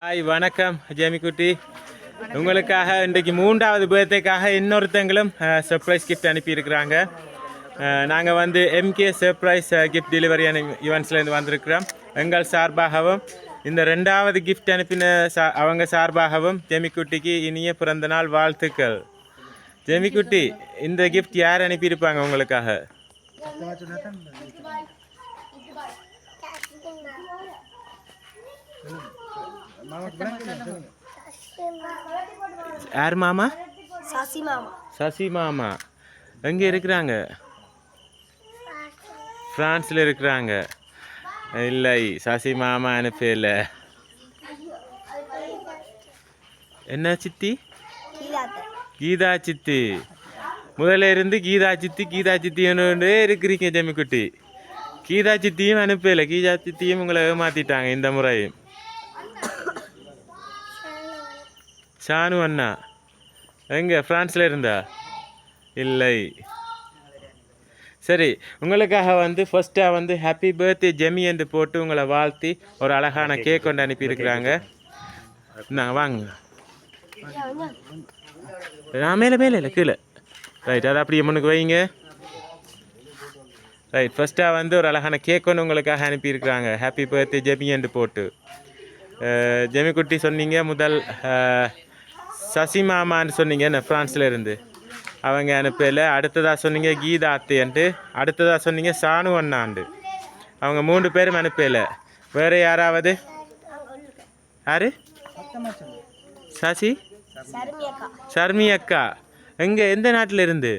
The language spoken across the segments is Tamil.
ஹாய் வணக்கம் ஜெமிக்குட்டி. உங்களுக்காக இன்றைக்கு 3வது பர்த்டேக்காக இன்னொருத்தங்களும் சர்ப்ரைஸ் கிஃப்ட் அனுப்பியிருக்கிறாங்க. நாங்கள் வந்து எம்கே சர்ப்ரைஸ் கிஃப்ட் டெலிவரி ஈவெண்ட்ஸ்லேருந்து வந்திருக்கிறோம். எங்கள் சார்பாகவும் இந்த 2வது கிஃப்ட் அனுப்பின அவங்க சார்பாகவும் ஜெமிக்குட்டிக்கு இனிய பிறந்தநாள் வாழ்த்துக்கள். ஜெமிக்குட்டி, இந்த கிஃப்ட் யார் அனுப்பியிருப்பாங்க உங்களுக்காக? யார் மாமா? சசி மாமா. எங்கே இருக்கிறாங்க? பிரான்ஸில் இருக்கிறாங்க. இல்லை, சசி மாமா அனுப்பல. என்ன சித்தி? கீதா சித்தி. முதல்ல இருந்து கீதா சித்தி இருக்கிறீங்க ஜெமிக்குட்டி. கீதா சித்தியும் அனுப்பல. கீதா சித்தியும் உங்களை ஏமாத்திட்டாங்க இந்த முறையும். ஷானு அண்ணா எங்கே? ஃப்ரான்ஸில் இருந்தா? இல்லை. சரி, உங்களுக்காக வந்து ஃபர்ஸ்ட்டாக வந்து ஹாப்பி பர்த்டே ஜெமி என்று போட்டு உங்களை வாழ்த்தி ஒரு அழகான கேக் கொண்டு அனுப்பியிருக்கிறாங்க. நாங்கள் வாங்க. நான் மேலே இல்லை, கீழே. ரைட், அதை அப்படியே முன்னுக்கு வைங்க. ரைட், ஃபர்ஸ்ட்டாக வந்து ஒரு அழகான கேக் ஒன்று உங்களுக்காக அனுப்பியிருக்கிறாங்க. ஹாப்பி பர்த்டே ஜெமி என்று போட்டு. ஜெமிக்குட்டி சொன்னீங்க முதல் சசி மாமான்னு சொன்னீங்க என்ன, ஃப்ரான்ஸில் இருந்து. அவங்க அனுப்பல. அடுத்ததாக சொன்னீங்க கீதா அத்தைன்ட்டு. அடுத்ததாக சொன்னீங்க சானு அண்ணாண்டு. அவங்க 3 பேரும் அனுப்பல. வேறு யாராவது? யாரு? சசி சர்மி அக்கா. எங்கே? எந்த நாட்டில் இருந்து?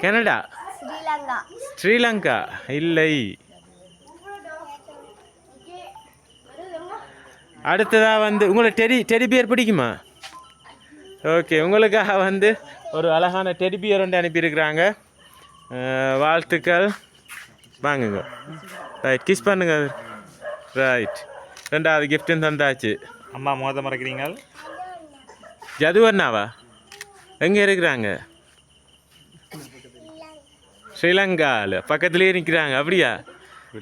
கனடா? ஸ்ரீலங்கா? இல்லை. அடுத்ததாக வந்து உங்களை டெடி பியர் பிடிக்குமா? ஓகே, உங்களுக்காக வந்து ஒரு அழகான டெடி பியர் ஒன்று அனுப்பியிருக்கிறாங்க. வாழ்த்துக்கள். வாங்குங்க. ரைட், கிஸ் பண்ணுங்க. ரைட், 2வது கிஃப்ட்டும் தந்தாச்சு. அம்மா மோத மறக்கிறீங்க. ஜதுவண்ணாவா? எங்கே இருக்கிறாங்க? ஸ்ரீலங்காவில் பக்கத்துலேயே நிற்கிறாங்க. அப்படியா?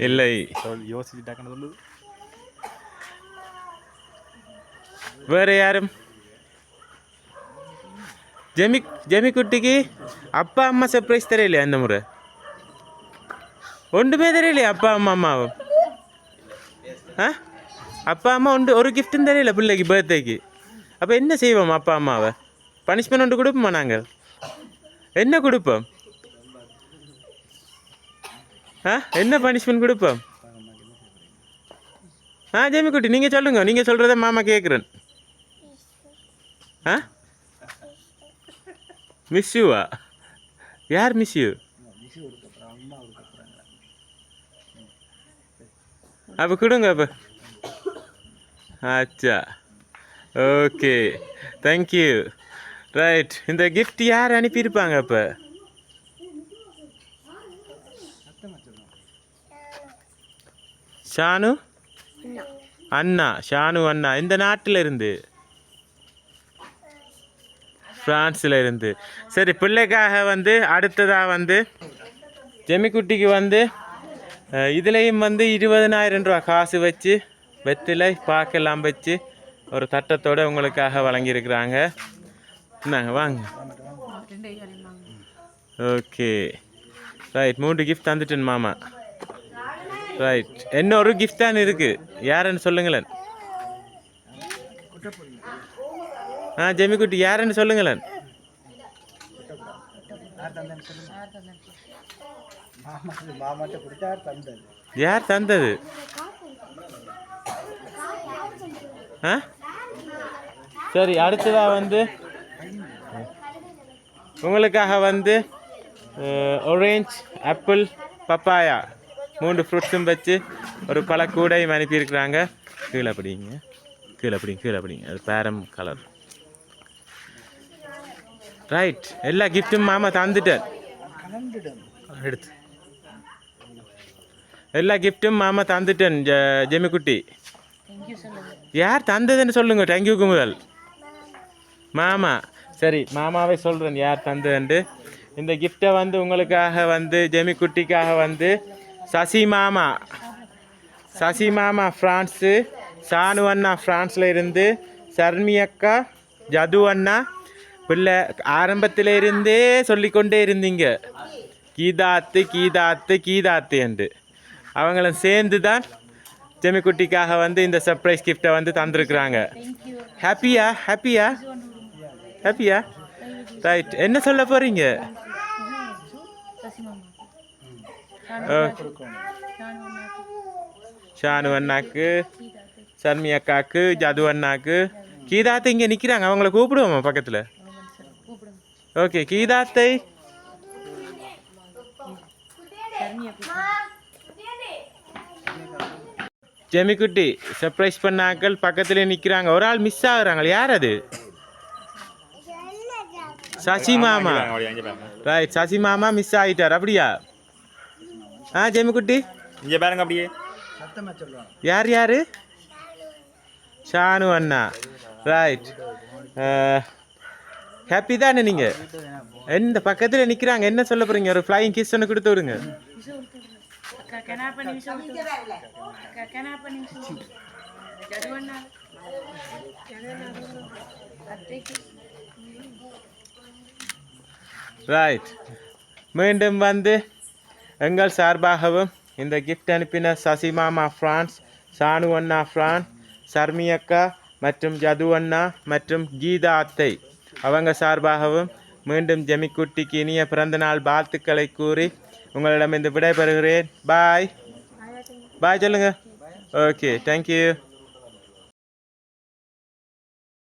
இல்லை. யோசிச்சுட்டாக்கன்னு சொல்லுது. வேறு யாரும்? ஜெமிக்குட்டிக்கு அப்பா அம்மா சர்ப்ரைஸ் தெரியலையா இந்த முறை? ஒன்றுமே தெரியலையா அப்பா அம்மாவும்? அப்பா அம்மா ஒரு கிஃப்ட்டும் தெரியல பிள்ளைக்கு பர்த்டேக்கு. அப்போ என்ன செய்வோம்? அப்பா அம்மாவை பனிஷ்மெண்ட் ஒன்று கொடுப்போமா நாங்கள்? என்ன கொடுப்போம்? என்ன பனிஷ்மெண்ட் கொடுப்போம்? ஜெமிக்குட்டி நீங்கள் சொல்லுங்க. நீங்கள் சொல்கிறத மாமா கேட்குறேன். மிஸ் யூவா? யார் மிஸ் யூ? அப்போ கொடுங்க. அப்போ அச்சா, ஓகே, தேங்க்யூ. ரைட், இந்த கிஃப்ட் யார் அனுப்பியிருப்பாங்க? அப்போ ஷானு அண்ணா. ஷானு அண்ணா இந்த நாட்டில் இருந்து, ஃப்ரான்ஸில் இருந்து. சரி, பிள்ளைக்காக வந்து அடுத்ததாக வந்து ஜெமிக்குட்டிக்கு வந்து இதுலேயும் வந்து 20,000 ரூபா காசு வச்சு வெத்திலை பாக்கெல்லாம் வச்சு ஒரு தட்டத்தோடு உங்களுக்காக வழங்கியிருக்கிறாங்க. நாங்கள் வாங்க. ஓகே, ரைட், 3 கிஃப்ட் தந்துட்டேன் மாமா. ரைட், இன்னொரு கிஃப்ட் தான் இருக்குது. யாருன்னு சொல்லுங்களேன். ஜெமிக்குட்டி யாருன்னு சொல்லுங்களேன். யார் தந்தது? சரி, அடுத்ததாக வந்து உங்களுக்காக வந்து ஆரஞ்சு, ஆப்பிள், பப்பாயா 3 ஃப்ரூட்ஸும் வச்சு ஒரு பழக்கூடையும் அனுப்பியிருக்கிறாங்க. கீழே படிங்க. அது பேரம் கலர். ரைட், எல்லா கிஃப்ட்டும் மாமா தந்துட்டேன். எடுத்து எல்லா கிஃப்ட்டும் மாமா தந்துட்டேன் ஜெமிக்குட்டி. யார் தந்ததுன்னு சொல்லுங்க. தேங்க்யூக்கு முதல் மாமா. சரி, மாமாவே சொல்கிறேன் யார் தந்ததுண்டு. இந்த கிஃப்டை வந்து உங்களுக்காக வந்து ஜெமிக்குட்டிக்காக வந்து சசி மாமா சசி மாமா ஃப்ரான்ஸு, சானு அண்ணா ஃப்ரான்ஸில் இருந்து, சர்மி அக்கா, ஜது அண்ணா பிள்ளை ஆரம்பத்தில் இருந்தே சொல்லிக்கொண்டே இருந்தீங்க கீதாத்து கீதாத்து கீதாத்து என்று. அவங்களும் சேர்ந்து தான் ஜெமிக்குட்டிக்காக வந்து இந்த சர்ப்ரைஸ் கிஃப்டை வந்து தந்துருக்குறாங்க. ஹாப்பியா ஹாப்பியா ஹாப்பியா? ரைட், என்ன சொல்ல போகிறீங்க? ஷானு அண்ணாக்கு, சர்மி அக்காக்கு, ஜது அண்ணாக்கு, கீதாத்தை இங்கே நிற்கிறாங்க, அவங்கள கூப்பிடுவோமா பக்கத்தில்? ஓகே, கீதாத்தை ஜெமிக்குட்டி சர்ப்ரைஸ் பண்ணாக்கள் பக்கத்தில் நிற்கிறாங்க. ஒரு ஆள் மிஸ் ஆகுறாங்க, யார் அது? சசி மாமா. ரைட், சசி மாமா மிஸ் ஆகிட்டார் அப்படியா? ஜெமிக்குட்டி இங்கே பாருங்க அப்படியே. யார் யார்? ஷானு அண்ணா. ரைட், ஹாப்பி தானே நீங்கள்? எந்த பக்கத்தில் நிற்கிறாங்க, என்ன சொல்ல போகிறீங்க? ஒரு ஃப்ளையிங் கிஸ் ஒன்று கொடுத்து விடுங்க. ரைட், மீண்டும் வந்து எங்கள் சார்பாகவும் இந்த கிஃப்ட் அனுப்பின சசி மாமா ஃப்ரான்ஸ், சானு அண்ணா ஃப்ரான்ஸ், சர்மி அக்கா மற்றும் ஜது அண்ணா மற்றும் கீதா அத்தை அவங்க சார்பாகவும் மீண்டும் ஜெமிக்குட்டிக்கு இனிய பிறந்தநாள் வாழ்த்துக்களை கூறி உங்களிடம் இந்த விடைபெறுகிறேன். பாய் பாய் சொல்லுங்க. Okay, thank you.